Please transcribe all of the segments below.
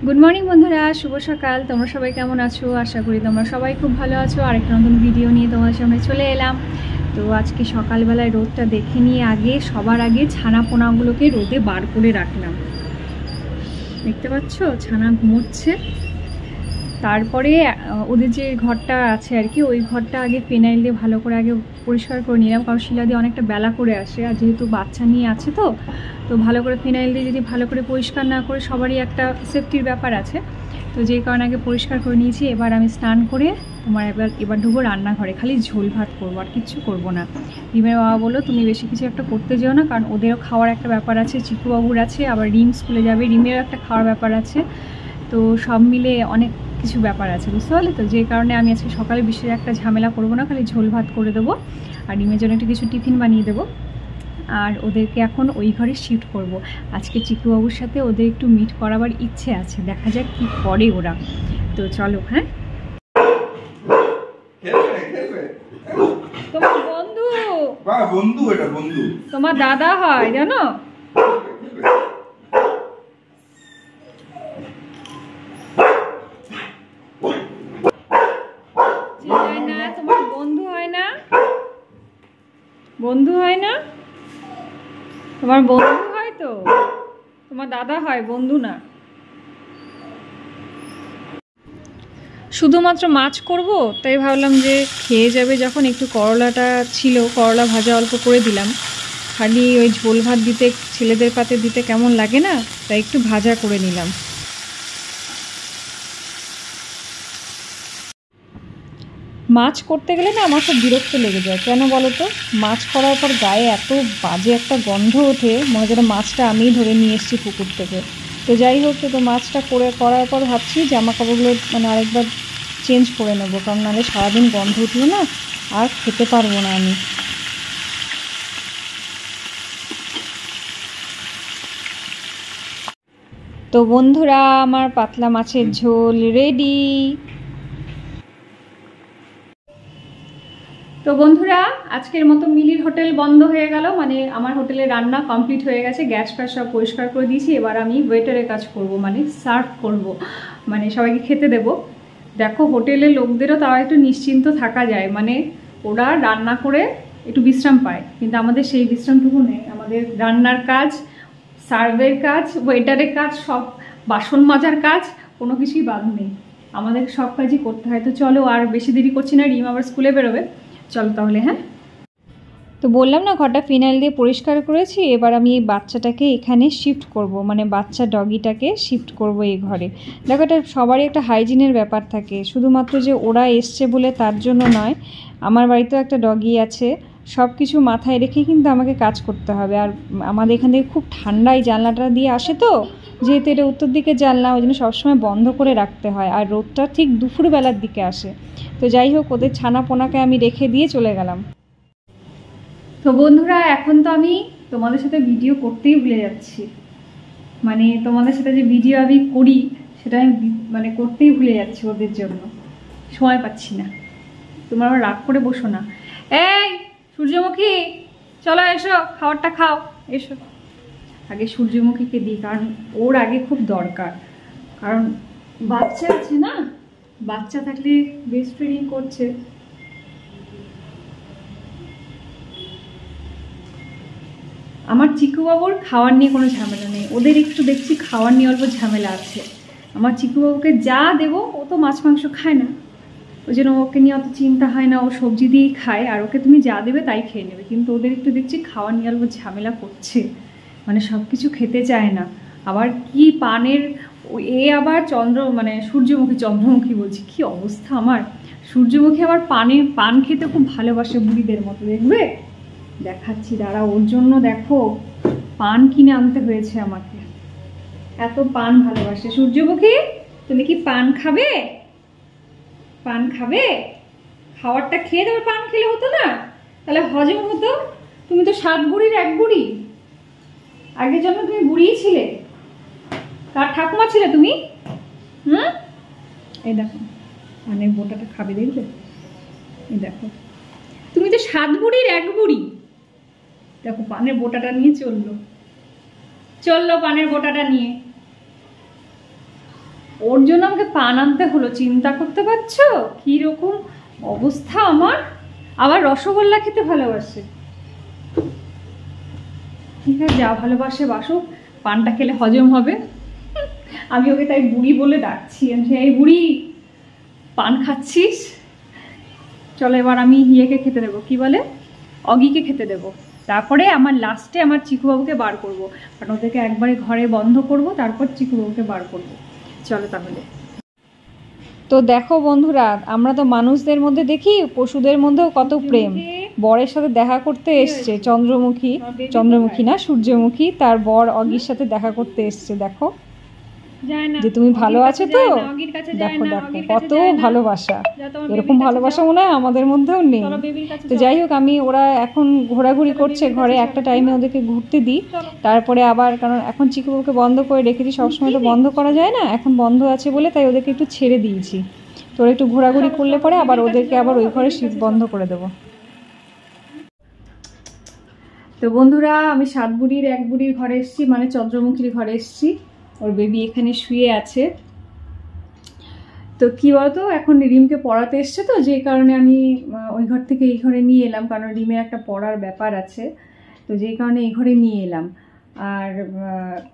Good morning বন্ধুরা, শুভ সকাল। তোমরা সবাই কেমন আছো? আশা করি তোমরা সবাই খুব ভালো আছো। আরেকটা নতুন ভিডিও নিয়ে তোমাদের সামনে চলে এলাম। তো আজকে সকালবেলায় রোদটা দেখে নিয়ে সবার আগে ছানা পোনাগুলোকে রোদে বার করে রাখলাম। দেখতে পাচ্ছ ছানা ঘুমোচ্ছে। তারপরে ওদের যে ঘরটা আছে আর কি, ওই ঘরটা আগে ফিনাইল দিয়ে ভালো করে আগে পরিষ্কার করে নিলাম, কারণ শিলা দিয়ে অনেকটা বেলা করে আসে, আর যেহেতু বাচ্চা নিয়ে আছে তো ভালো করে ফিনাইল দিয়ে যদি ভালো করে পরিষ্কার না করে, সবারই একটা সেফটির ব্যাপার আছে, তো যেই কারণে আগে পরিষ্কার করে নিয়েছি। এবার আমি স্নান করে এবার ঢুকবো রান্নাঘরে। খালি ঝোল ভাত করবো, আর কিচ্ছু করবো না। রিমের বাবা বললো তুমি বেশি কিছু একটা করতে যেও না, কারণ ওদেরও খাওয়ার একটা ব্যাপার আছে, চিকুবাবুর আছে, আবার রিম স্কুলে যাবে, রিমেরও একটা খাওয়ার ব্যাপার আছে। তো সব মিলে অনেক কিছু ব্যাপার আছে, বুঝতে পারলে তো। যে কারণে আমি আজকে সকালে বিশেষ একটা ঝামেলা করবো না, খালি ঝোল ভাত করে দেবো, আর ডিমের জন্য একটু কিছু টিফিন বানিয়ে দেবো। আর ওদেরকে এখন ওই ঘরে শিফট করব। আজকে চিকুবাবুর সাথে ওদের একটু মিট করাবার ইচ্ছে আছে, দেখা যাক কি করে ওরা। তো চলো। হ্যাঁ, তোমার বন্ধু, বন্ধু এটা বন্ধু, তোমার দাদা হয় জানো। তোমার বন্ধু হয় না, বন্ধু হয় না, তোমার বন্ধু হয় তো, তোমার দাদা হয়, বন্ধু না। শুধুমাত্র মাছ করব, তাই ভাবলাম যে খেয়ে যাবে যখন, একটু করলাটা ছিল, করলা ভাজা অল্প করে দিলাম। খালি ওই ঝোল ভাত দিতে, ছেলেদের পাতে দিতে কেমন লাগে না, তাই একটু ভাজা করে নিলাম। মাছ করতে গেলে না আমার খুব বিরক্ত লেগে যায়, কেন বলো তো? মাছ করার পর গায়ে এত বাজে একটা গন্ধ ওঠে, মনে যেন মাছটা আমিই ধরে নিয়ে এসেছি পুকুর থেকে। তো যাই হোক, তো মাছটা করার পর ভাবছি জামা কাপড়গুলো আরেকবার চেঞ্জ করে নেবো, কারণ নাহলে সারাদিন গন্ধ উঠলো না, আর খেতে পারবো না আমি। তো বন্ধুরা, আমার পাতলা মাছের ঝোল রেডি। তো বন্ধুরা, আজকের মতো মিলির হোটেল বন্ধ হয়ে গেল, আমার হোটেলে রান্না কমপ্লিট হয়ে গেছে, গ্যাস ফ্যাস সব পরিষ্কার করে দিয়েছি। এবার আমি ওয়েটারের কাজ করব, সার্ভ করব, সবাইকে খেতে দেব। দেখো, হোটেলের লোকদেরও তাও একটু নিশ্চিন্ত থাকা যায়, ওরা রান্না করে একটু বিশ্রাম পায়, কিন্তু আমাদের সেই বিশ্রামটুকু নেই। আমাদের রান্নার কাজ, সার্ভের কাজ, ওয়েটারের কাজ, সব বাসন মাজার কাজ, কোনো কিছুই বাদ নেই, আমাদের সব কাজই করতে হয়। তো চলো, আর বেশি দেরি করছি না, রিম আবার স্কুলে বেরোবে। চলো তাহলে। হ্যাঁ, তো বললাম না ঘরটা ফিনাইল দিয়ে পরিষ্কার করেছি। এবার আমি এই বাচ্চাটাকে এখানে শিফট করব, বাচ্চা ডগিটাকে শিফট করব এই ঘরে। দেখো, এটা সবারই একটা হাইজিনের ব্যাপার থাকে, শুধুমাত্র যে ওরা এসছে বলে তার জন্য নয়। আমার বাড়িতেও একটা ডগি আছে, সব কিছু মাথায় রেখে কিন্তু আমাকে কাজ করতে হবে। আর আমাদের এখান থেকে খুব ঠান্ডায় জানলাটা দিয়ে আসে, তো যেহেতু এটা উত্তর দিকে জানলা, ওই জন্য সবসময় বন্ধ করে রাখতে হয়, আর রোদটা ঠিক দুপুরবেলার দিকে আসে। তো যাই হোক, ওদের ছানা পোনাকে আমি রেখে দিয়ে চলে গেলাম। তো বন্ধুরা, এখন তো আমি তোমাদের সাথে ভিডিও করতেই ভুলে যাচ্ছি, তোমাদের সাথে যে ভিডিও আমি করি সেটা আমি করতেই ভুলে যাচ্ছি, ওদের জন্য সময় পাচ্ছি না। তোমরা আবার রাগ করে বসো না। এই সূর্যমুখী, চলো এসো, খাবারটা খাও, এসো। আগে সূর্যমুখীকে দিই, কারণ ওর আগে খুব দরকার, কারণ বাচ্চা আছে না, বাচ্চা থাকলে ব্রেস্ট ফিডিং করছে। আমার চিকুবাবুর খাওয়ার নিয়ে কোনো ঝামেলা নেই, ওদের একটু দেখছি খাওয়ার নিয়ে অল্প ঝামেলা আছে। আমার চিকুবাবুকে যা দেবো, ও তো মাছ মাংস খায় না, ওই জন্য ওকে নিয়ে অত চিন্তা হয় না, ও সবজি দিয়েই খায়, আর ওকে তুমি যা দেবে তাই খেয়ে নেবে। কিন্তু ওদের একটু দেখছি খাওয়ার নিয়ে অল্প ঝামেলা করছে, সব কিছু খেতে চায় না। আবার কি পানের, আবার চন্দ্রমুখী বলছি, কি অবস্থা আমার। সূর্যমুখী আবার পান খেতে খুব ভালোবাসে, বুড়িদের মতো, দেখবে দেখাচ্ছি দাঁড়া। ওর জন্য দেখো পান কিনে আনতে হয়েছে আমাকে, এত পান ভালোবাসে। সূর্যমুখী, তুমি কি পান খাবে? পান খাবে? খাবারটা খেয়ে দেবে, পান খেলে হতো না, তাহলে হজম হতো। তুমি তো 7 বুড়ির 1 বুড়ি, আগের জন্য তুমি বুড়িই ছিলে। কার ঠাকুমা ছিলে তুমি? এই দেখো পানের বোটাটা খাবে, দেখবে, এই দেখো, তুমি তো 7 বুড়ির 1 বুড়ি। দেখো পানের বোটাটা নিয়ে চললো পানের বোটাটা নিয়ে। ওর জন্য আমাকে পান আনতে হলো, চিন্তা করতে পারছো কিরকম অবস্থা আমার। আবার রসগোল্লা খেতে ভালোবাসে। ঠিক আছে, যা ভালোবাসে বাসুক, পানটা খেলে হজম হবে। আমি ওকে তাই বুড়ি বলে ডাকছি। এই বুড়ি, পান খাচ্ছিস? চলো এবার আমি ইয়েকে খেতে দেবো, কি বলে, অগিকে খেতে দেবো। তারপরে আমার লাস্টে আমার চিকুবাবুকে বার করবো, কারণ ওদেরকে একবারে ঘরে বন্ধ করব, তারপর চিকুবাবুকে বার করবো। চলো তাহলে। তো দেখো বন্ধুরা, আমরা তো মানুষদের মধ্যে দেখি পশুদের মধ্যেও কত প্রেম। বরের সাথে দেখা করতে এসছে চন্দ্রমুখী না সূর্যমুখী, তার বর অগির সাথে দেখা করতে এসছে। দেখো যে তুমি ভালো আছো তো, দেখো দেখো কত ভালোবাসা। এরকম ভালোবাসা মনে হয় আমাদের মধ্যেও নেই। তো যাই হোক, আমি ওরা এখন ঘোরাঘুরি করছে ঘরে, একটা টাইমে ওদেরকে ঘুরতে দিই, তারপরে আবার, কারণ এখন চিকুকে বন্ধ করে রেখেছি, সবসময় তো বন্ধ করা যায় না, এখন বন্ধ আছে বলে তাই ওদেরকে একটু ছেড়ে দিয়েছি। তো ওরা একটু ঘোরাঘুরি করলে পরে আবার ওদেরকে আবার ওই ঘরে শীত বন্ধ করে দেবো। তো বন্ধুরা, আমি 7 বুড়ির 1 বুড়ির ঘরে এসেছি, মানে চন্দ্রমুখীর ঘরে এসেছি। ওর বেবি এখানে শুয়ে আছে। তো কি বলতো, এখন রিমকে পড়াতে এসছে, তো যে কারণে আমি ওই ঘর থেকে এই ঘরে নিয়ে এলাম, কারণ রিমের একটা পড়ার ব্যাপার আছে, তো যেই কারণে এই ঘরে নিয়ে এলাম। আর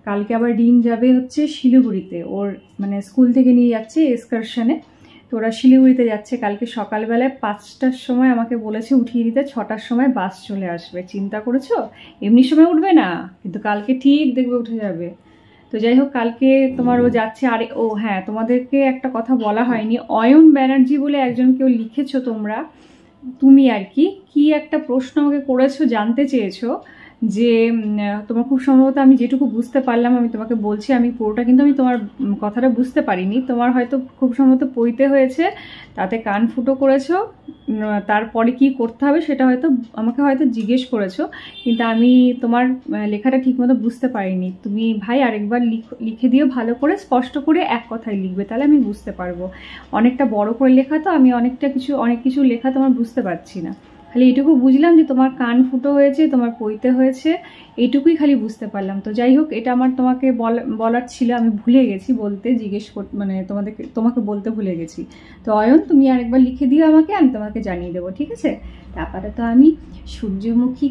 কালকে আবার রিম যাবে হচ্ছে শিলিগুড়িতে, ওর মানে স্কুল থেকে নিয়ে যাচ্ছে এক্সকারশনে। তো ওরা শিলিগুড়িতে যাচ্ছে কালকে সকালবেলায় 5টার সময় আমাকে বলেছে উঠিয়ে দিতে, 6টার সময় বাস চলে আসবে। চিন্তা করেছো, এমনি সময় উঠবে না, কিন্তু কালকে ঠিক দেখবে উঠে যাবে। তো যাই হোক, কালকে তোমার ও যাচ্ছে। আর ও হ্যাঁ, তোমাদেরকে একটা কথা বলা হয়নি, অয়ন ব্যানার্জি বলে একজন কেউ লিখেছো তোমরা, তুমি আর কি একটা প্রশ্ন আমাকে করেছো, জানতে চেয়েছো যে তোমার খুব সম্ভবত, আমি যেটুকু বুঝতে পারলাম আমি তোমাকে বলছি, আমি পুরোটা কিন্তু আমি তোমার কথাটা বুঝতে পারিনি। তোমার হয়তো খুব সম্ভবত পইতে হয়েছে, তাতে কান ফুটো করেছো, তারপরে কি করতে হবে সেটা হয়তো আমাকে হয়তো জিজ্ঞেস করেছো, কিন্তু আমি তোমার লেখাটা ঠিকমতো বুঝতে পারিনি। তুমি ভাই আরেকবার লিখে দিও, ভালো করে স্পষ্ট করে এক কথায় লিখবে, তাহলে আমি বুঝতে পারবো। অনেকটা বড় করে লেখা তো, আমি অনেক কিছু লেখা তোমার বুঝতে পারছি না। খালি এইটুকু বুঝলাম যে তোমার কান ফুটো হয়েছে, তোমার পইতে হয়েছে, এইটুকুই খালি বুঝতে পারলাম। তো যাই হোক, এটা আমার তোমাকে বলার ছিল, আমি ভুলে গেছি বলতে, মানে তোমাকে বলতে ভুলে গেছি। তো অয়ন, তুমি আরেকবার লিখে দিও আমাকে, আমি তোমাকে জানিয়ে দেবো, ঠিক আছে? তারপরে তো আমি সূর্যমুখী,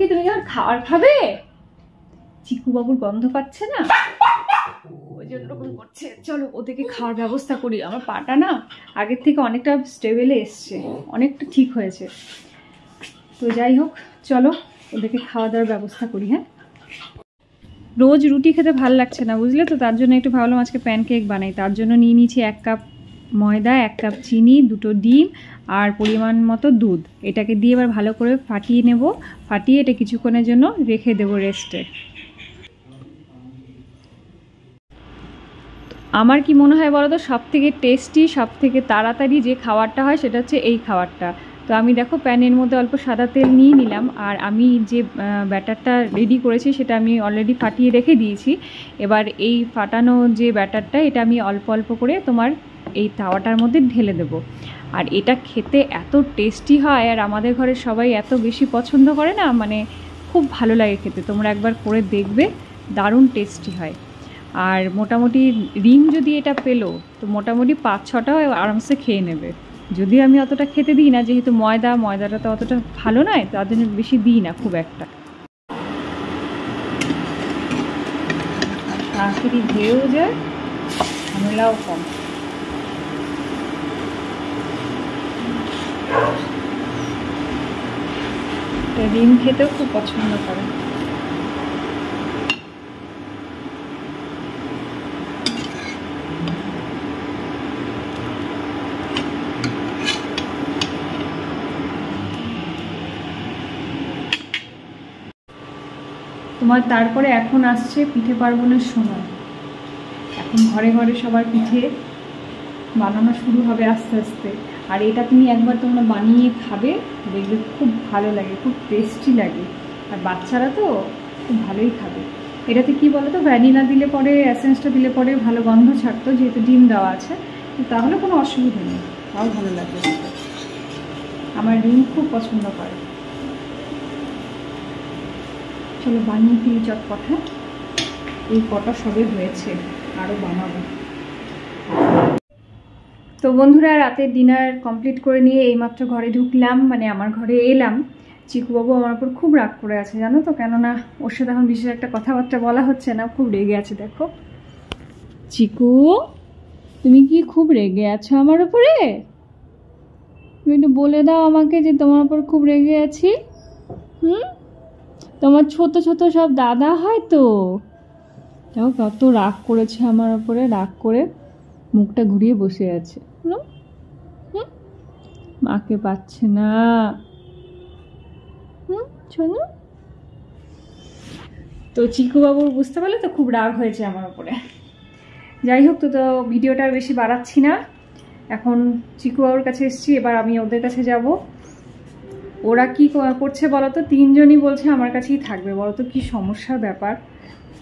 তুমি যখন খাবার খাবে, চিকুবাবুর গন্ধ পাচ্ছে না, ওই জন্য এরকম করছে। চলো ওদেরকে খাওয়ার ব্যবস্থা করি। আমার পাটা না আগের থেকে অনেকটা স্টেবেলে এসছে, অনেকটা ঠিক হয়েছে। তো যাই হোক, চলো ওদেরকে খাওয়া দাওয়ার ব্যবস্থা করি। হ্যাঁ, রোজ রুটি খেতে ভালো লাগছে না, বুঝলে তো, তার জন্য একটু ভাবলাম আজকে প্যানকেক বানাই। তার জন্য নিয়ে নিয়েছি 1 কাপ ময়দা, 1 কাপ চিনি, 2টো ডিম আর পরিমাণ মতো দুধ। এটাকে দিয়ে এবার ভালো করে ফাটিয়ে নেব। ফাটিয়ে এটা কিছুক্ষণের জন্য রেখে দেবো রেস্টে। আমার কি মনে হয় বলো তো, সবথেকে টেস্টি, সবথেকে তাড়াতাড়ি যে খাবারটা হয় সেটা হচ্ছে এই খাবারটা। তো আমি দেখো প্যানের মধ্যে অল্প সাদা তেল নিয়ে নিলাম, আর আমি যে ব্যাটারটা রেডি করেছি সেটা আমি অলরেডি ফাটিয়ে রেখে দিয়েছি। এবার এই ফাটানো যে ব্যাটারটা, এটা আমি অল্প অল্প করে তোমার এই তাওয়াটার মধ্যে ঢেলে দেবো। আর এটা খেতে এত টেস্টি হয়, আর আমাদের ঘরে সবাই এত বেশি পছন্দ করে না, মানে খুব ভালো লাগে খেতে। তোমরা একবার করে দেখবে, দারুণ টেস্টি হয়। আর মোটামুটি রিম যদি এটা পেলো, তো মোটামুটি 5-6টাও আরামসে খেয়ে নেবে। যদিও আমি অতটা খেতে দিই না, যেহেতু ময়দাটা তো অতটা ভালো নয়, তার জন্য বেশি দিই না খুব একটা। তাড়াতাড়ি ধেয়েও যায়, ঝামেলাও কম। রিম খেতেও খুব পছন্দ করে। তোমার তারপরে এখন আসছে পিঠে পার্বণের সময়। এখন ঘরে ঘরে সবার পিঠে বানানো শুরু হবে আস্তে আস্তে। আর এটা তুমি একবার তোমরা বানিয়ে খাবে, দেখবে খুব ভালো লাগে, খুব টেস্টি লাগে। আর বাচ্চারা তো খুব ভালোই খাবে। এটাতে কি বলো তো, ভ্যানিলা দিলে পরে, এসেন্সটা দিলে পরে ভালো গন্ধ ছাড়তো, যেহেতু ডিম দেওয়া আছে, তাহলে কোনো অসুবিধা নেই, তাও ভালো লাগে। আমার ডিম খুব পছন্দ করে। চলো বানিয়ে ফেলি চটপট। এই কটা সবে হয়েছে। আরও বানাবো। তো বন্ধুরা, রাতের ডিনার কমপ্লিট করে নিয়ে এইমাত্র ঘরে ঢুকলাম, মানে আমার ঘরে এলাম। চিকুবাবু আমার উপর খুব রাগ করে আছে জানো তো, কেননা ওর সাথে এখন বিশেষ একটা কথাবার্তা বলা হচ্ছে না, খুব রেগে আছে। দেখো চিকু, তুমি কি খুব রেগে আছো আমার উপরে? তুমি একটু বলে দাও আমাকে যে তোমার উপর খুব রেগে আছি। তোমার ছোট ছোট সব দাদা হয় তো। দেখো কত রাগ করেছে আমার উপরে, রাগ করে মুখটা ঘুরিয়ে বসে আছে। মাকে পাচ্ছে না। শোনো তো, চিকুবাবুর বুঝতে পারলে তো খুব রাগ হয়েছে আমার উপরে। যাই হোক, তো ভিডিওটা আর বেশি বাড়াচ্ছি না। এখন চিকুবাবুর কাছে এসেছি, এবার আমি ওদের কাছে যাব। ওরা কি করছে বলো তো? তিনজনই বলছে আমার কাছেই থাকবে। বলো তো কি সমস্যার ব্যাপার,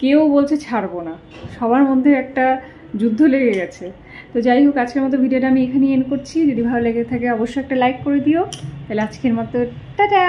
কেউ বলছে ছাড়বো না, সবার মধ্যে একটা যুদ্ধ লেগে গেছে। তো যাই হোক, আজকের মতো ভিডিওটা আমি এখানেই এন্ড করছি। যদি ভালো লেগে থাকে অবশ্যই একটা লাইক করে দিও। তাহলে আজকের মতো টাটা।